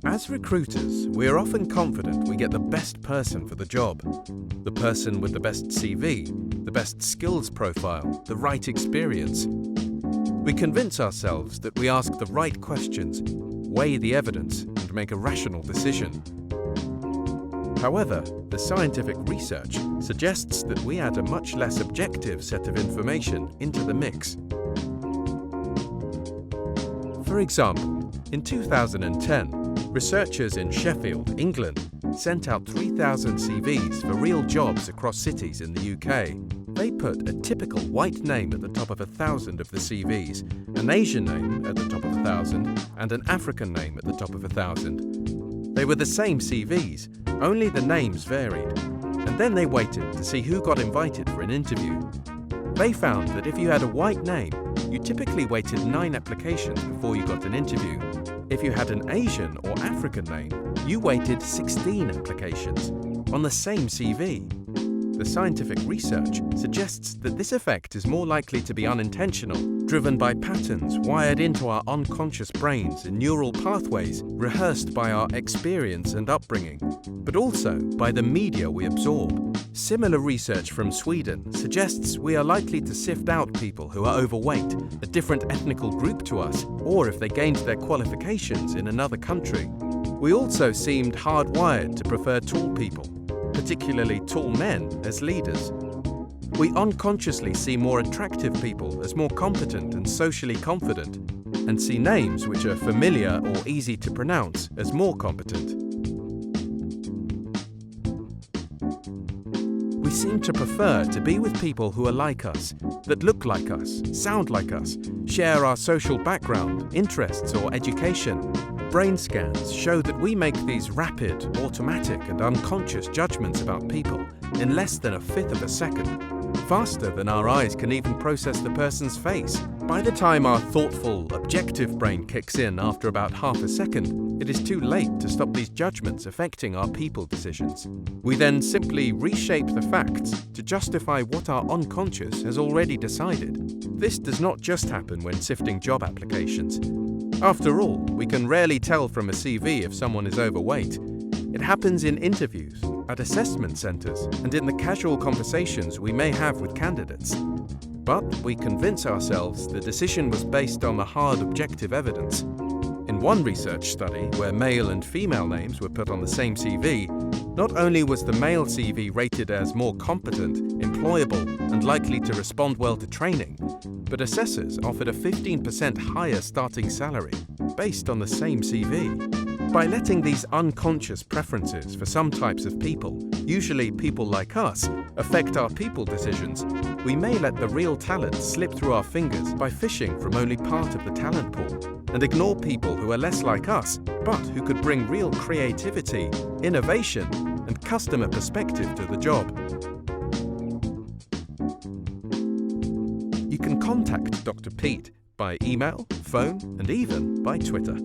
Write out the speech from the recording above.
As recruiters, we are often confident we get the best person for the job. The person with the best CV, the best skills profile, the right experience. We convince ourselves that we ask the right questions, weigh the evidence, and make a rational decision. However, the scientific research suggests that we add a much less objective set of information into the mix. For example, in 2010, researchers in Sheffield, England, sent out 3,000 CVs for real jobs across cities in the UK. They put a typical white name at the top of 1,000 of the CVs, an Asian name at the top of 1,000, and an African name at the top of 1,000. They were the same CVs, only the names varied, and then they waited to see who got invited for an interview. They found that if you had a white name, you typically waited 9 applications before you got an interview. If you had an Asian or African name, you waited 16 applications on the same CV. The scientific research suggests that this effect is more likely to be unintentional, driven by patterns wired into our unconscious brains in neural pathways rehearsed by our experience and upbringing, but also by the media we absorb. Similar research from Sweden suggests we are likely to sift out people who are overweight, a different ethnical group to us, or if they gained their qualifications in another country. We also seemed hardwired to prefer tall people, particularly tall men, as leaders. We unconsciously see more attractive people as more competent and socially confident, and see names which are familiar or easy to pronounce as more competent. We seem to prefer to be with people who are like us, that look like us, sound like us, share our social background, interests, or education. Brain scans show that we make these rapid, automatic, and unconscious judgments about people in less than 1/5 of a second, faster than our eyes can even process the person's face. By the time our thoughtful, objective brain kicks in after about 1/2 a second, it is too late to stop these judgments affecting our people decisions. We then simply reshape the facts to justify what our unconscious has already decided. This does not just happen when sifting job applications. After all, we can rarely tell from a CV if someone is overweight. It happens in interviews, at assessment centres, and in the casual conversations we may have with candidates. But we convince ourselves the decision was based on the hard objective evidence. In one research study, where male and female names were put on the same CV, not only was the male CV rated as more competent, employable, and likely to respond well to training, but assessors offered a 15% higher starting salary based on the same CV. By letting these unconscious preferences for some types of people, usually people like us, affect our people decisions, we may let the real talent slip through our fingers by fishing from only part of the talent pool, and ignore people who are less like us, but who could bring real creativity, innovation, and customer perspective to the job. You can contact Dr. Pete by email, phone, and even by Twitter.